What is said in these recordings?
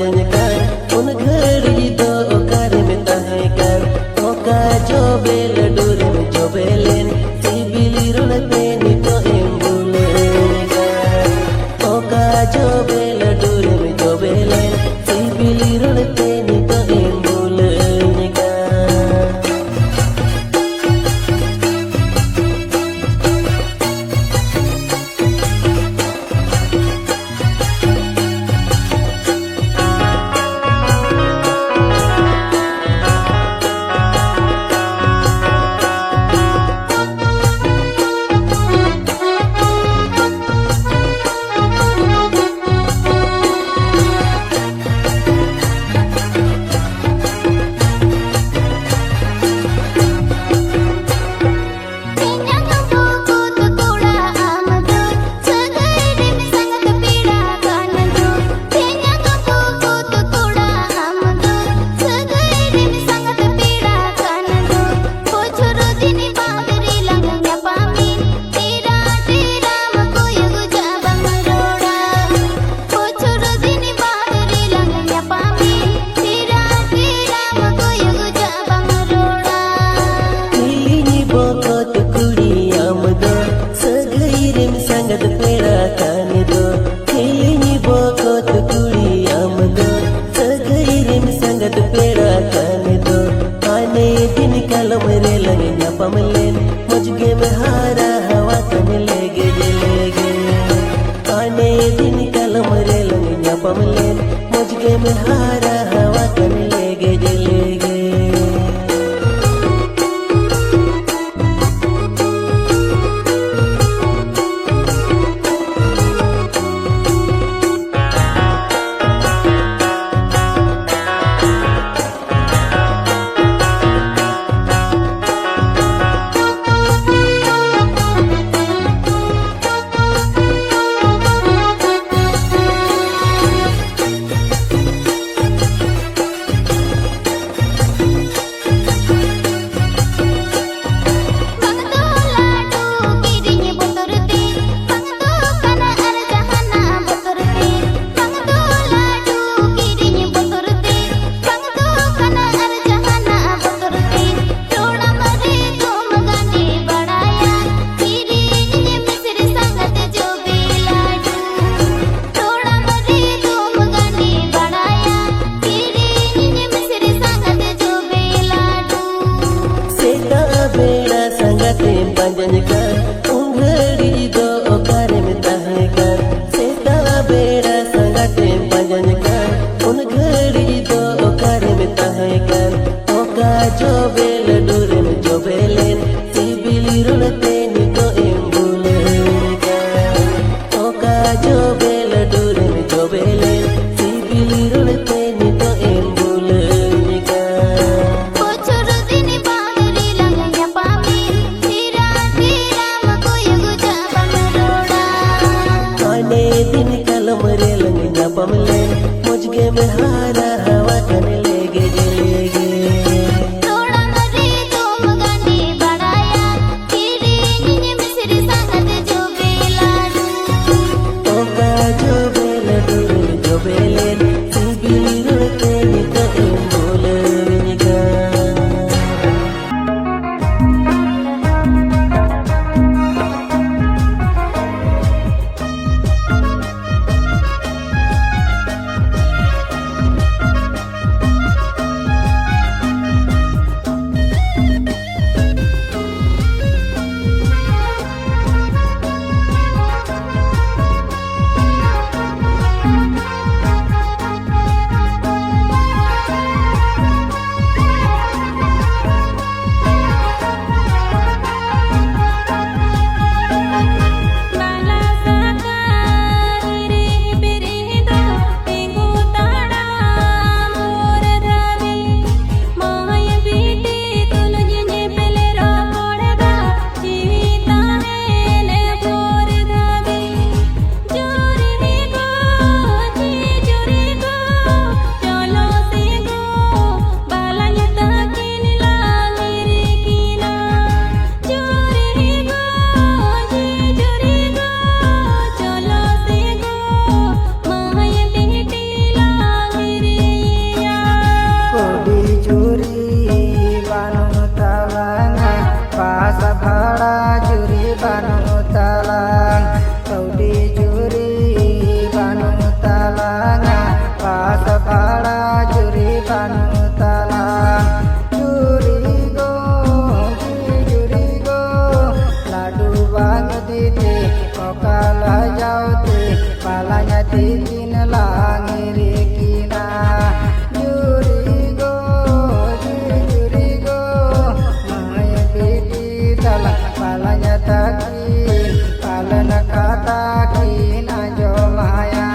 पंजन कर उन घड़ी दो ओकर में तहे कर ओका जो बेल डोर में जो बेलेन सिबिली रुण पे नी तो एम्बुलेन कर ओका जो बेल डोर में जो बेलेन सिबिली रुण पे नी तो एम्बुलेन कर मुझगे में हारा हवा तन लेगे आने दिन कलम रे लंगिया पमलेन मुझगे में हारा हवा तन लेगे पंजन कर उंगड़ी दो ओकर में तहे कर सेता बेड़ा संगते पंजन कर उन घड़ी दो ओकर में तहे कर ओका जो बेल डोर में जो बेलेन सिबिली रुण पे नी तो एम्बुलेन कर ओका जो बेल डोर में जो बेलेन सिबिली रुण पे नी तो एम्बुलेन कर पमलेन मुझगे में हारा हवा तन लेगे ओका जो बेल डोर में जो बेलेन सिबिली रुण पे नी तो एम्बुलेन कर pas bala juri banu tala juri go ladu bang dite okala jaute palanya titin langiri kina juri go maya biti tala palanya takin palana kata kina jo maya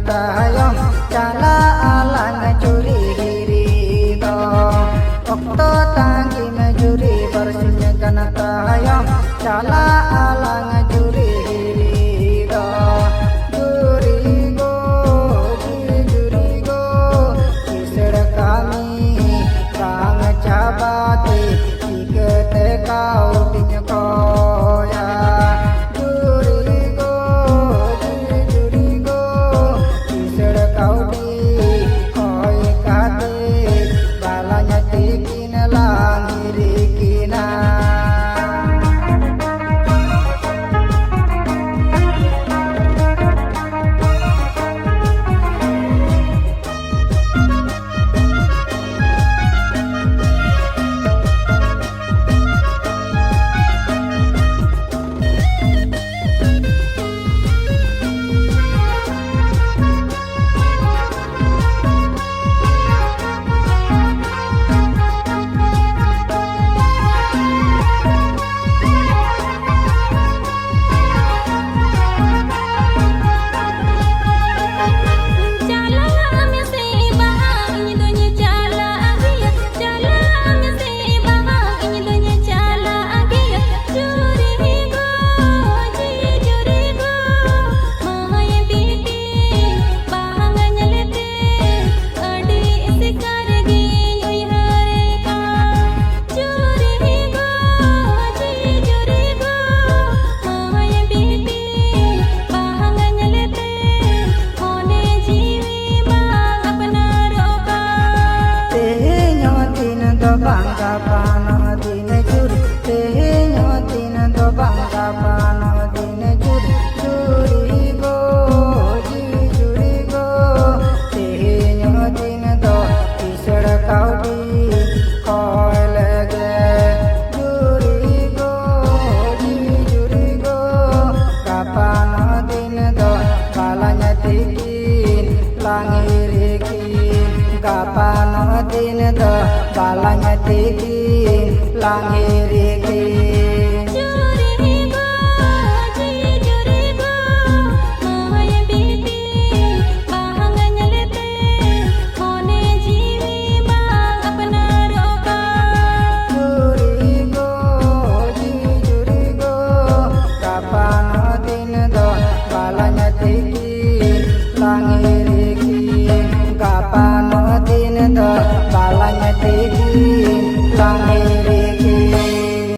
Tahayong cala alang curi diri do okto tanggi majuri bersihnya kana tahayong cala alang curi diri do juri go kisar kami kang cabati ikete kau dinyakoya bangga pano dine juri tehenyo dine do bangga pano dine juri go tehenyo dine do isar kaudi koi lege juri go kapano dine do balanya tikin langirikin kapano dine do balanya tikin langirikin balanya tikin langirikin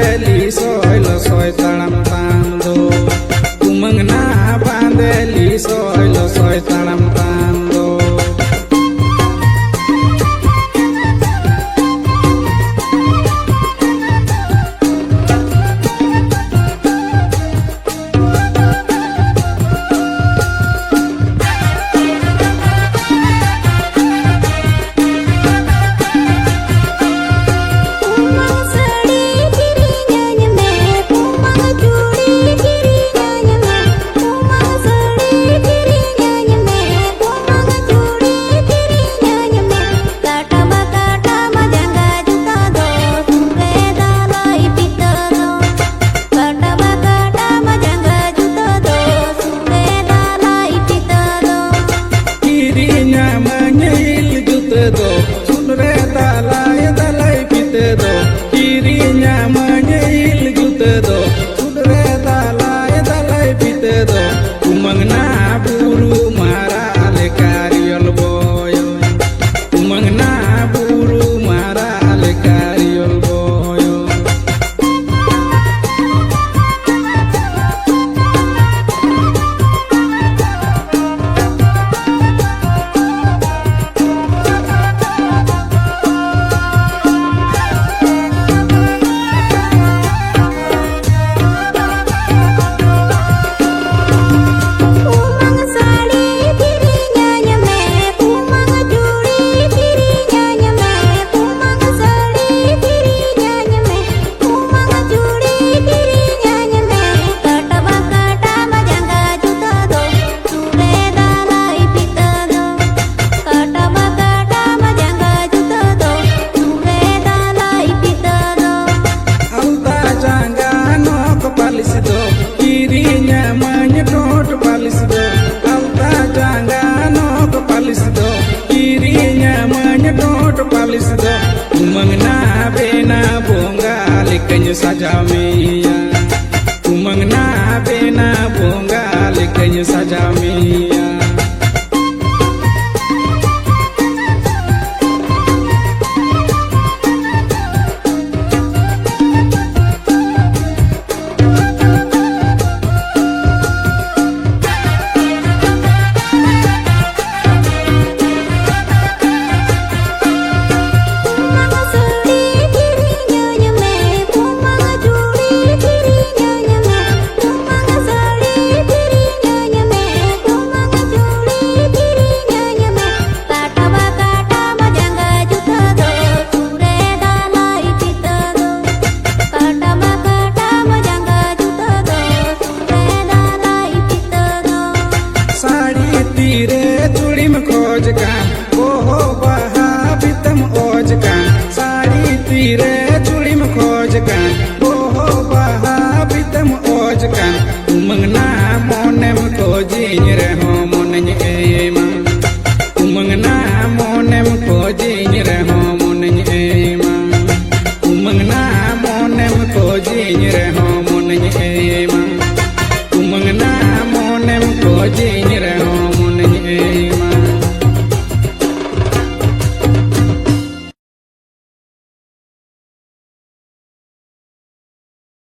bandeli soy lo soy talam tam do umang na bandeli soy lo soy talam tam do Umangna bena bonga lekanya saja miya Umangna bena bonga lekanya saja miya Umangna monem ko jinyre ho monany ema Umangna monem ko jinyre ho monany ema Umangna monem ko jinyre ho monany ema